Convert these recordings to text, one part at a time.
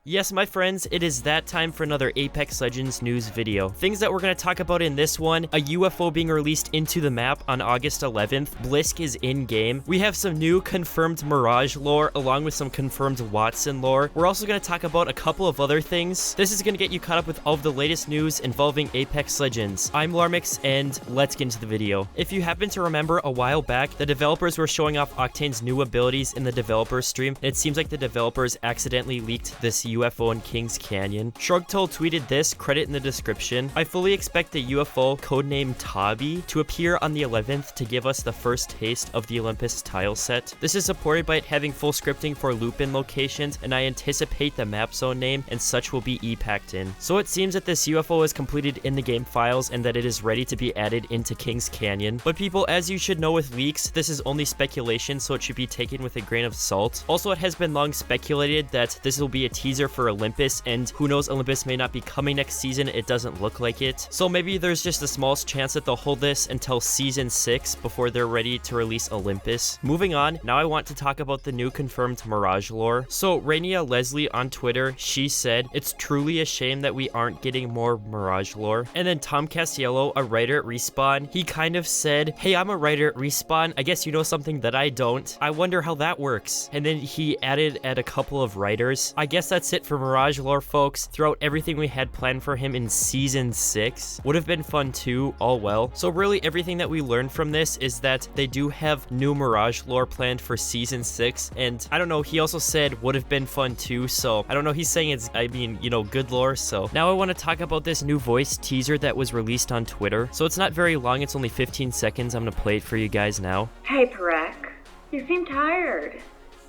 Yes, my friends, it is that time for another Apex Legends news video. Things that we're going to talk about in this one: a UFO being released into the map on August 11th, Blisk is in-game, we have some new confirmed Mirage lore along with some confirmed Wattson lore. We're also going to talk about a couple of other things. This is going to get you caught up with all of the latest news involving Apex Legends. I'm Alarmix, and let's get into the video. If you happen to remember, a while back, the developers were showing off Octane's new abilities in the developer stream, and it seems like the developers accidentally leaked this UFO in Kings Canyon. Shrugtold tweeted this, credit in the description: I fully expect the UFO, codenamed Tabi, to appear on the 11th to give us the first taste of the Olympus tile set. This is supported by it having full scripting for loop-in locations, and I anticipate the map zone name and such will be e-packed in. So it seems that this UFO is completed in the game files and that it is ready to be added into Kings Canyon. But people, as you should know with leaks, this is only speculation, so it should be taken with a grain of salt. Also, it has been long speculated that this will be a teaser for Olympus, and who knows, Olympus may not be coming next season. It doesn't look like it. So maybe there's just the smallest chance that they'll hold this until season 6 before they're ready to release Olympus. Moving on, now I want to talk about the new confirmed Mirage lore. So Rainia Leslie on Twitter, she said, it's truly a shame that we aren't getting more Mirage lore. And then Tom Casiello, a writer at Respawn, he kind of said, hey, I'm a writer at Respawn, I guess you know something that I don't. I wonder how that works. And then he added at a couple of writers. I guess that's it for Mirage lore, folks. Throughout everything we had planned for him in season 6 would have been fun too, all well. So really everything that we learned from this is that they do have new Mirage lore planned for season 6, and I don't know, he also said would have been fun too, so I don't know, he's saying it's, I mean, you know, good lore. So now I want to talk about this new voice teaser that was released on Twitter. So it's not very long, it's only 15 seconds. I'm gonna play it for you guys now. Hey Parek, you seem tired.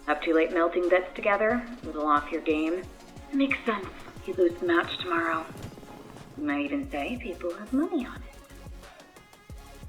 Up too late melting bets together? A little off your game? It makes sense. You lose the match tomorrow. You might even say people have money on it.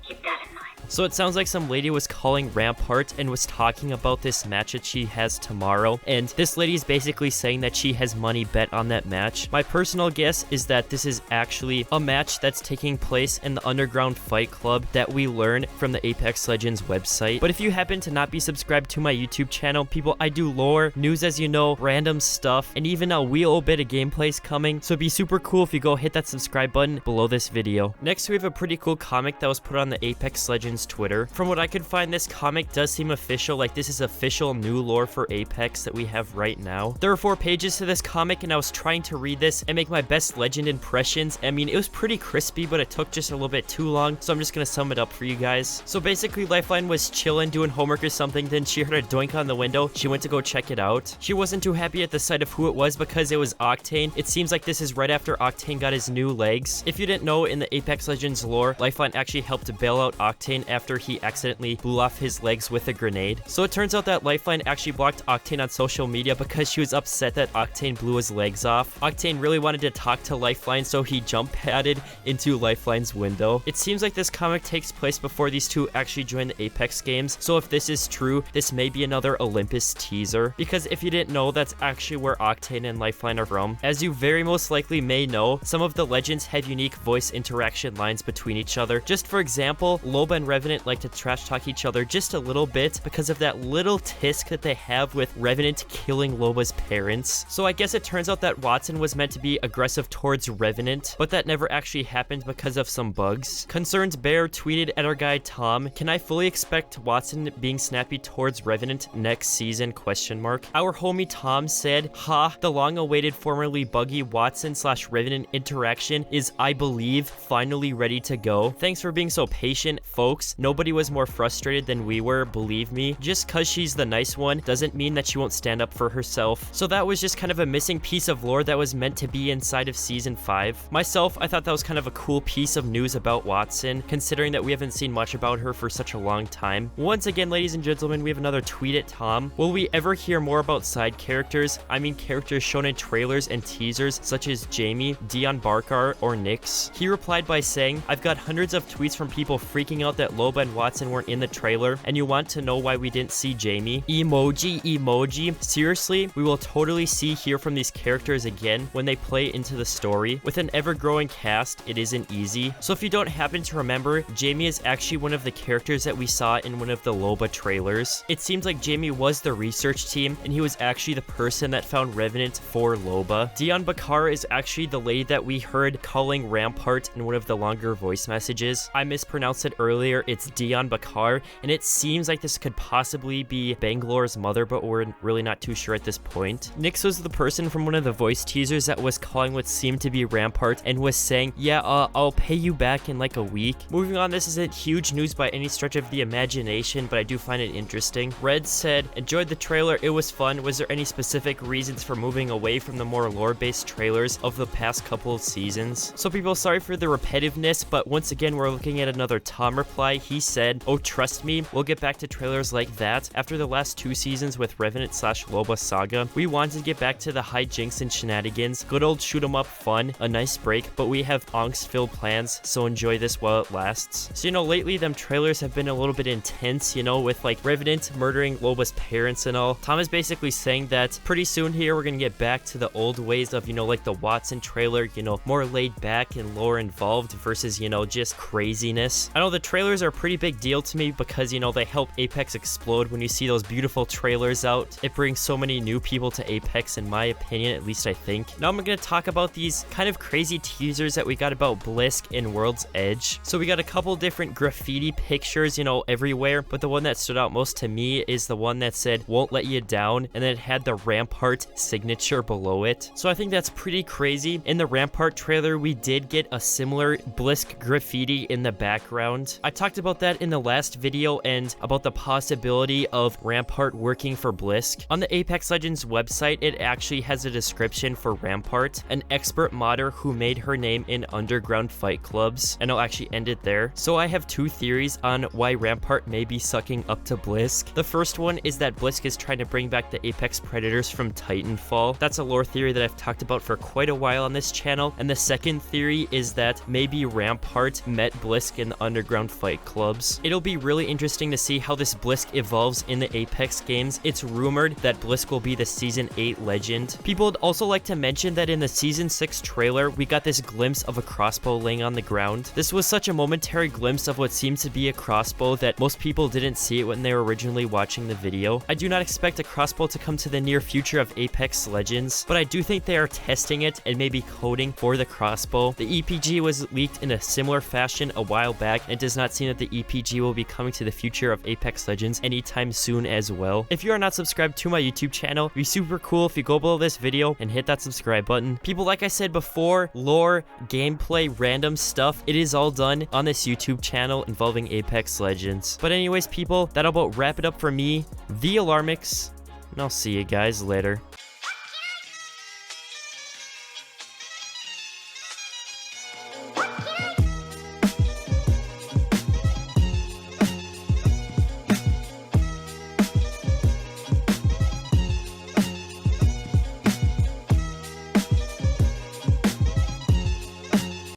Keep that in mind. So it sounds like some lady was calling Rampart and was talking about this match that she has tomorrow, and this lady is basically saying that she has money bet on that match. My personal guess is that this is actually a match that's taking place in the Underground Fight Club that we learned from the Apex Legends website. But if you happen to not be subscribed to my YouTube channel, people, I do lore, news as you know, random stuff, and even a wee little bit of gameplays coming, so it'd be super cool if you go hit that subscribe button below this video. Next, we have a pretty cool comic that was put on the Apex Legends Twitter. From what I could find, this comic does seem official, like this is official new lore for Apex that we have right now. There are 4 pages to this comic, and I was trying to read this and make my best legend impressions. I mean, it was pretty crispy, but it took just a little bit too long, so I'm just gonna sum it up for you guys. So basically, Lifeline was chilling, doing homework or something, then she heard a doink on the window. She went to go check it out. She wasn't too happy at the sight of who it was because it was Octane. It seems like this is right after Octane got his new legs. If you didn't know, in the Apex Legends lore, Lifeline actually helped bail out Octane after he accidentally blew off his legs with a grenade. So it turns out that Lifeline actually blocked Octane on social media because she was upset that Octane blew his legs off. Octane really wanted to talk to Lifeline, so he jump padded into Lifeline's window. It seems like this comic takes place before these two actually join the Apex games, so if this is true, this may be another Olympus teaser, because if you didn't know, that's actually where Octane and Lifeline are from. As you very most likely may know, some of the legends have unique voice interaction lines between each other. Just for example, Loba and Revenant like to trash talk each other just a little bit because of that little tisk that they have with Revenant killing Loba's parents. So I guess it turns out that Wattson was meant to be aggressive towards Revenant, but that never actually happened because of some bugs. Concerned Bear tweeted at our guy Tom, can I fully expect Wattson being snappy towards Revenant next season? ? Our homie Tom said, ha, the long-awaited formerly buggy Wattson/Revenant interaction is, I believe, finally ready to go. Thanks for being so patient, folks. Nobody was more frustrated than we were, believe me. Just cause she's the nice one doesn't mean that she won't stand up for herself. So that was just kind of a missing piece of lore that was meant to be inside of season 5. Myself, I thought that was kind of a cool piece of news about Wattson, considering that we haven't seen much about her for such a long time. Once again, ladies and gentlemen, we have another tweet at Tom. Will we ever hear more about side characters? I mean characters shown in trailers and teasers such as Jamie, Dion Barkar, or Nyx? He replied by saying, I've got hundreds of tweets from people freaking out that Loba and Watson weren't in the trailer, and you want to know why we didn't see Jamie, emoji. Seriously, we will totally hear from these characters again when they play into the story. With an ever-growing cast, it isn't easy. So if you don't happen to remember, Jamie is actually one of the characters that we saw in one of the Loba trailers. It seems like Jamie was the research team, and he was actually the person that found Revenant for Loba. Dion Bakar is actually the lady that we heard calling Rampart in one of the longer voice messages. I mispronounced it earlier, it's Dion Bakar, and it seems like this could possibly be Bangalore's mother, but we're really not too sure at this point. Nyx was the person from one of the voice teasers that was calling what seemed to be Rampart and was saying, yeah, I'll pay you back in like a week. Moving on, this isn't huge news by any stretch of the imagination, but I do find it interesting. Red said, enjoyed the trailer, it was fun. Was there any specific reasons for moving away from the more lore-based trailers of the past couple of seasons? So people, sorry for the repetitiveness, but once again, we're looking at another Tom reply. He said, oh, trust me, we'll get back to trailers like that. After the last 2 seasons with Revenant/Loba Saga, we wanted to get back to the hijinks and shenanigans, good old shoot 'em up fun, a nice break, but we have angst-filled plans, so enjoy this while it lasts. So, lately them trailers have been a little bit intense, with like Revenant murdering Loba's parents and all. Tom is basically saying that pretty soon here we're gonna get back to the old ways of, like the Watson trailer, more laid back and lore involved versus, just craziness. I know the trailers are a pretty big deal to me because, they help Apex explode. When you see those beautiful trailers out, it brings so many new people to Apex, in my opinion, at least I think. Now I'm gonna talk about these kind of crazy teasers that we got about Blisk in World's Edge. So we got a couple different graffiti pictures, everywhere, but the one that stood out most to me is the one that said, won't let you down, and then it had the Rampart signature below it. So I think that's pretty crazy. In the Rampart trailer, we did get a similar Blisk graffiti in the background. I talked about that in the last video and about the possibility of Rampart working for Blisk. On the Apex Legends website, it actually has a description for Rampart, an expert modder who made her name in underground fight clubs, and I'll actually end it there. So I have 2 theories on why Rampart may be sucking up to Blisk. The first one is that Blisk is trying to bring back the Apex Predators from Titanfall. That's a lore theory that I've talked about for quite a while on this channel. And the second theory is that maybe Rampart met Blisk in the underground fight clubs. It'll be really interesting to see how this Blisk evolves in the Apex games. It's rumored that Blisk will be the Season 8 legend. People would also like to mention that in the Season 6 trailer, we got this glimpse of a crossbow laying on the ground. This was such a momentary glimpse of what seems to be a crossbow that most people didn't see it when they were originally watching the video. I do not expect a crossbow to come to the near future of Apex Legends, but I do think they are testing it and maybe coding for the crossbow. The EPG was leaked in a similar fashion a while back, and it does not seem that the EPG will be coming to the future of Apex Legends anytime soon as well. If you are not subscribed to my YouTube channel, it'd be super cool if you go below this video and hit that subscribe button. People, like I said before, lore, gameplay, random stuff, it is all done on this YouTube channel involving Apex Legends. But anyways, people, that'll about wrap it up for me, the Alarmix, and I'll see you guys later.